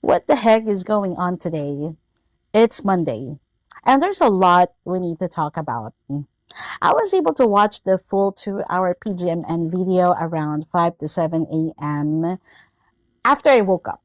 What the heck is going on today? It's Monday, and there's a lot we need to talk about. I was able to watch the full 2 hour PGMN video around 5 to 7 a.m. after I woke up.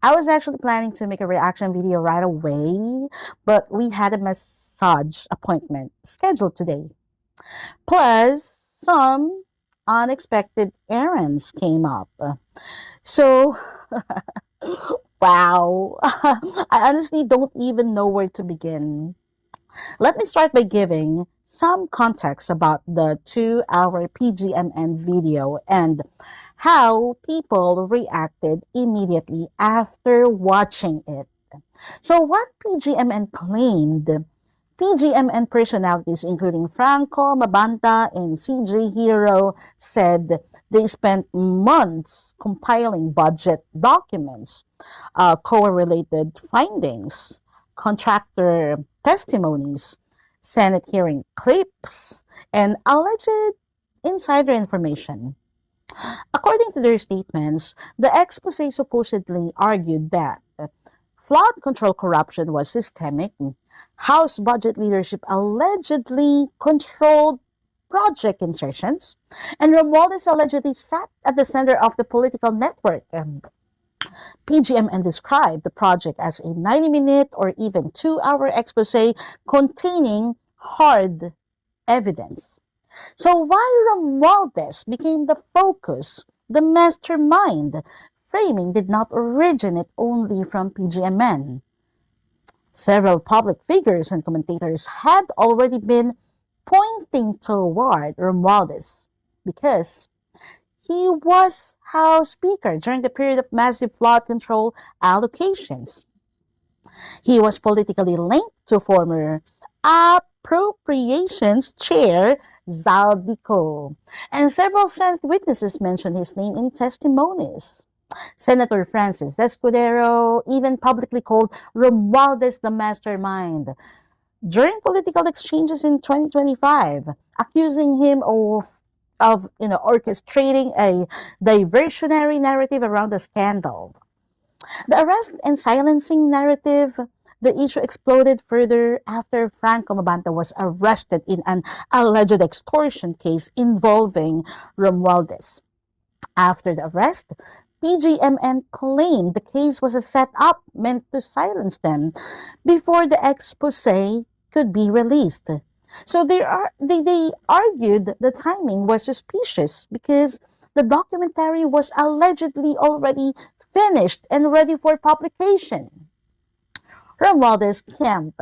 I was actually planning to make a reaction video right away, but we had a massage appointment scheduled today. Plus, some unexpected errands came up. So, wow, I honestly don't even know where to begin. Let me start by giving some context about the 2 hour PGMN video and how people reacted immediately after watching it. So, what PGMN claimed, PGMN personalities including Franco, Mabanta, and CJ Hero said they spent months compiling budget documents, correlated findings, contractor testimonies, Senate hearing clips, and alleged insider information. According to their statements, the expose supposedly argued that flood control corruption was systemic. House budget leadership allegedly controlled project insertions, and Romualdez allegedly sat at the center of the political network. PGMN described the project as a 90-minute or even 2 hour expose containing hard evidence. So why Romualdez became the focus, the mastermind? Framing did not originate only from PGMN. Several public figures and commentators had already been pointing toward Romualdez because he was House Speaker during the period of massive flood control allocations. He was politically linked to former Appropriations Chair Zaldico, and several Senate witnesses mentioned his name in testimonies. Senator Francis Escudero even publicly called Romualdez the mastermind during political exchanges in 2025, accusing him of orchestrating a diversionary narrative around the scandal. The arrest and silencing narrative, the issue exploded further after Franco Mabanta was arrested in an alleged extortion case involving Romualdez. After the arrest, PGMN claimed the case was a setup meant to silence them before the expose could be released. So they argued the timing was suspicious because the documentary was allegedly already finished and ready for publication. Romualdez Camp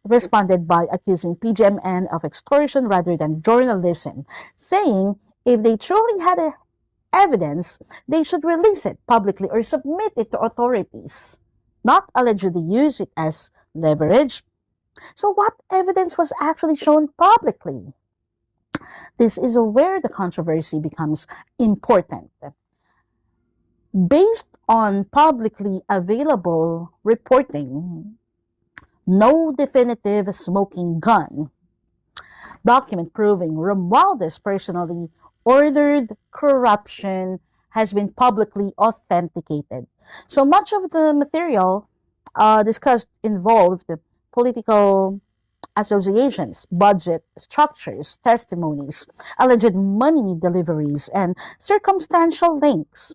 responded by accusing PGMN of extortion rather than journalism, saying if they truly had evidence, they should release it publicly or submit it to authorities, not allegedly use it as leverage. So, what evidence was actually shown publicly? This is where the controversy becomes important. Based on publicly available reporting, no definitive smoking gun document proving Romualdez personally ordered corruption has been publicly authenticated. So much of the material discussed involved political associations, budget structures, testimonies, alleged money deliveries, and circumstantial links.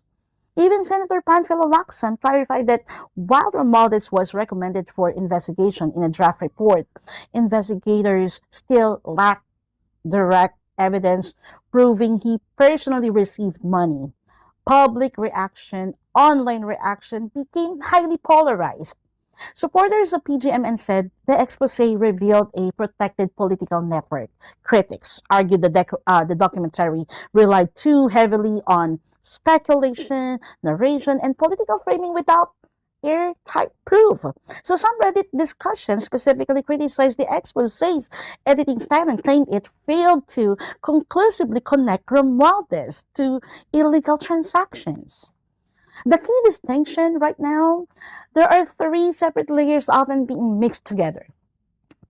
Even Senator Panfilo Lacson clarified that while Romualdez was recommended for investigation in a draft report, investigators still lack direct evidence proving he personally received money. Public reaction, online reaction became highly polarized. Supporters of PGMN said the expose revealed a protected political network. Critics argued the documentary relied too heavily on speculation, narration, and political framing without airtight proof. So some Reddit discussions specifically criticized the expose's editing style and claimed it failed to conclusively connect Romualdez to illegal transactions. The key distinction right now, there are three separate layers often being mixed together.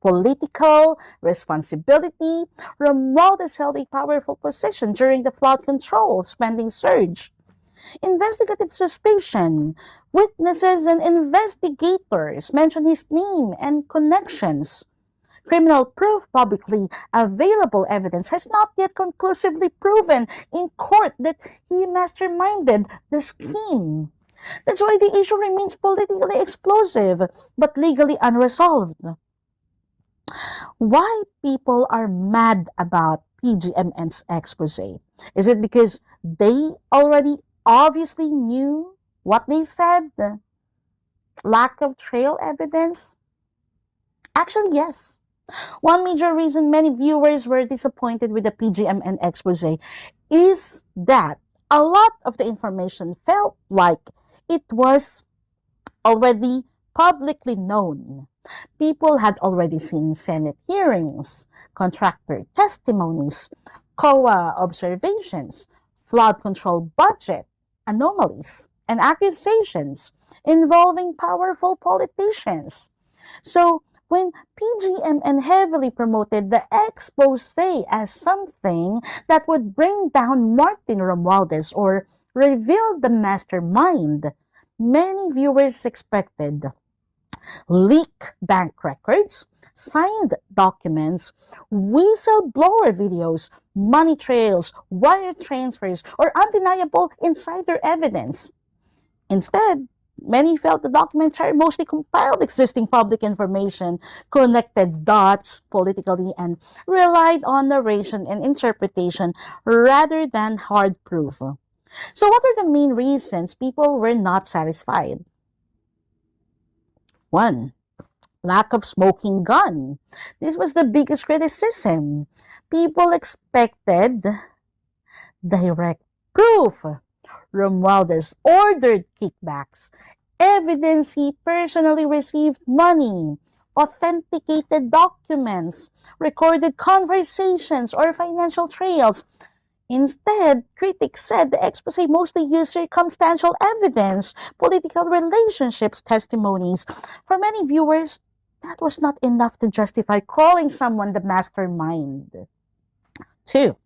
Political responsibility. Romualdez held a powerful position during the flood control spending surge. Investigative suspicion. Witnesses and investigators mention his name and connections. Criminal proof, publicly available evidence, has not yet conclusively proven in court that he masterminded the scheme. That's why the issue remains politically explosive but legally unresolved. Why people are mad about PGMN's expose? Is it because they already obviously knew what they said? Lack of trail evidence? Actually, yes. One major reason many viewers were disappointed with the PGMN expose is that a lot of the information felt like it was already publicly known. People had already seen Senate hearings, contractor testimonies, COA observations, flood control budget anomalies, and accusations involving powerful politicians. So, when PGMN heavily promoted the expose as something that would bring down Martin Romualdez or reveal the mastermind, many viewers expected leak bank records, signed documents, whistleblower videos, money trails, wire transfers, or undeniable insider evidence. Instead, many felt the documentary mostly compiled existing public information, connected dots politically, and relied on narration and interpretation rather than hard proof. So, what are the main reasons people were not satisfied? One, lack of smoking gun. This was the biggest criticism. People expected direct proof. Romualdez ordered kickbacks, evidence he personally received money, authenticated documents, recorded conversations, or financial trails. Instead, critics said the expose mostly used circumstantial evidence, political relationships, testimonies. For many viewers, that was not enough to justify calling someone the mastermind. Two,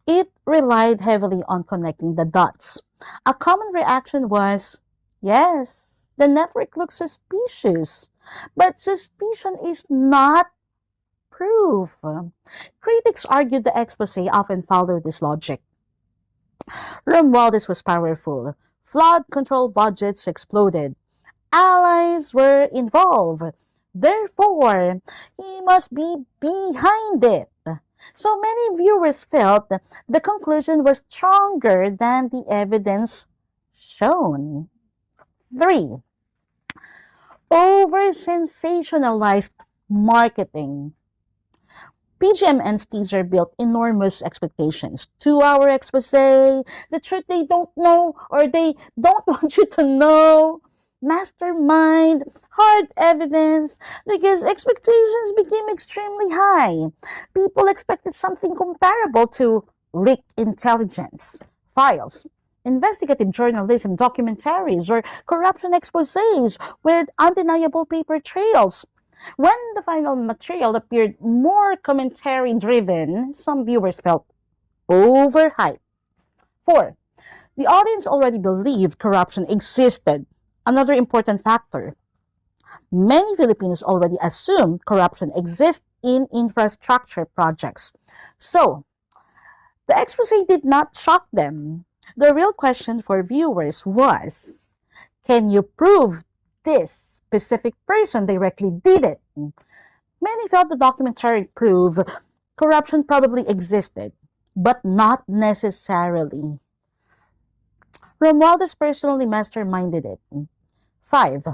it relied heavily on connecting the dots. A common reaction was, yes, the network looks suspicious, but suspicion is not proof. Critics argued the expose often followed this logic. Romualdez was powerful. Flood control budgets exploded. Allies were involved. Therefore, he must be behind it. So many viewers felt the conclusion was stronger than the evidence shown. 3. Over sensationalized marketing. PGMN's teaser built enormous expectations. 2-hour expose, the truth they don't know or they don't want you to know, mastermind, hard evidence, because expectations became extremely high. People expected something comparable to leaked intelligence, files, investigative journalism documentaries, or corruption exposés with undeniable paper trails. When the final material appeared more commentary driven, some viewers felt overhyped. 4. The audience already believed corruption existed. Another important factor. Many Filipinos already assume corruption exists in infrastructure projects. So, the expose did not shock them. The real question for viewers was, can you prove this specific person directly did it? Many felt the documentary proved corruption probably existed, but not necessarily. Romualdez personally masterminded it. 5.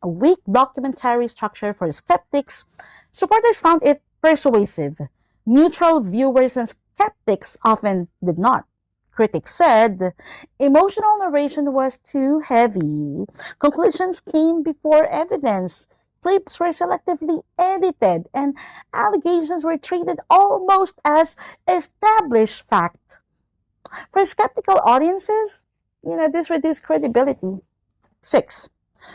A weak documentary structure for skeptics. Supporters found it persuasive. Neutral viewers and skeptics often did not. Critics said emotional narration was too heavy. Conclusions came before evidence. Clips were selectively edited, and allegations were treated almost as established fact. For skeptical audiences, this reduced credibility. 6.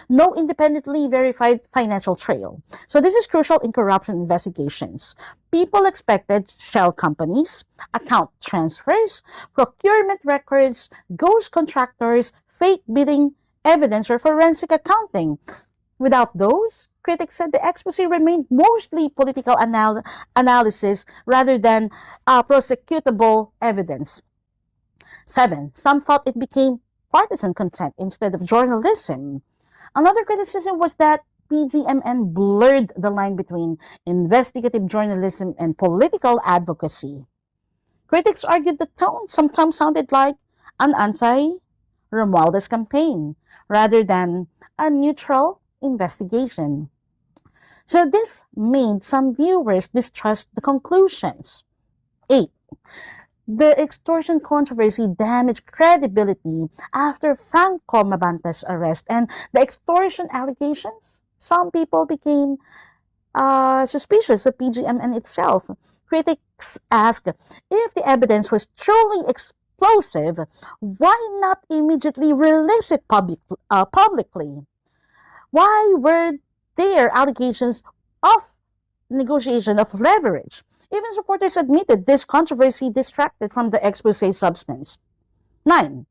No independently verified financial trail. So this is crucial in corruption investigations. People expected shell companies, account transfers, procurement records, ghost contractors, fake bidding evidence, or forensic accounting. Without those, critics said the expose remained mostly political analysis rather than prosecutable evidence. 7. Some thought it became partisan content instead of journalism. Another criticism was that PGMN blurred the line between investigative journalism and political advocacy. Critics argued the tone sometimes sounded like an anti-Romualdez campaign rather than a neutral investigation. So this made some viewers distrust the conclusions. 8. The extortion controversy damaged credibility after Franco Mabante's arrest and the extortion allegations. Some people became suspicious of PGMN itself. Critics asked if the evidence was truly explosive, why not immediately release it publicly? Why were there allegations of negotiation of leverage? Even supporters admitted this controversy distracted from the expose substance. 9.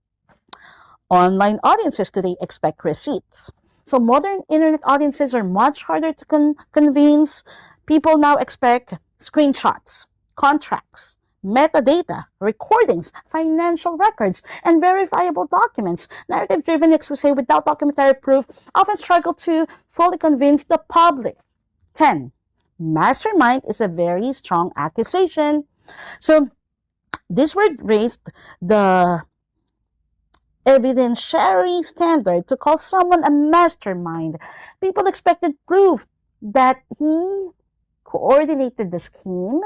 Online audiences today expect receipts. So modern internet audiences are much harder to convince. People now expect screenshots, contracts, metadata, recordings, financial records, and verifiable documents. Narrative-driven expose without documentary proof often struggle to fully convince the public. 10. Mastermind is a very strong accusation. So this word raised the evidentiary standard to call someone a mastermind. People expected proof that he coordinated the scheme,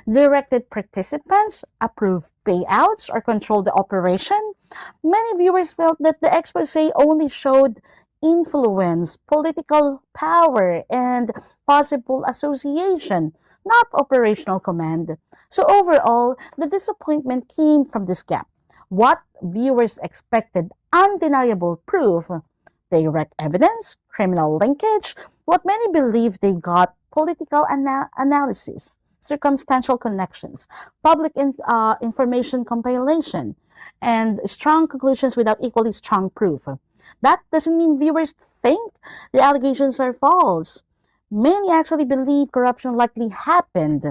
directed participants, approved payouts, or controlled the operation. Many viewers felt that the expose only showed influence, political power, and possible association, not operational command. So overall, the disappointment came from this gap. What viewers expected undeniable proof, direct evidence, criminal linkage, what many believed they got political analysis, circumstantial connections, public information compilation, and strong conclusions without equally strong proof. That doesn't mean viewers think the allegations are false. Many actually believe corruption likely happened.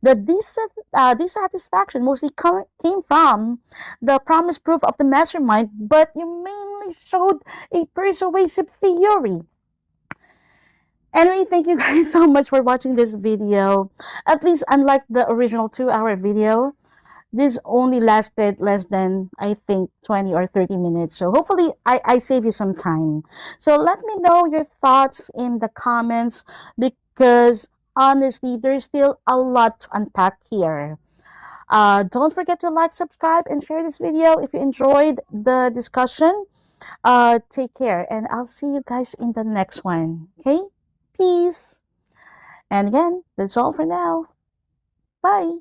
The dissatisfaction mostly came from the promised proof of the mastermind, but you mainly showed a persuasive theory. Anyway, thank you guys so much for watching this video. At least unlike the original 2-hour video, this only lasted less than, I think, 20 or 30 minutes. So hopefully I save you some time. So let me know your thoughts in the comments because honestly, there's still a lot to unpack here. Don't forget to like, subscribe, and share this video if you enjoyed the discussion. Take care, and I'll see you guys in the next one. Okay? Peace. And again, that's all for now. Bye.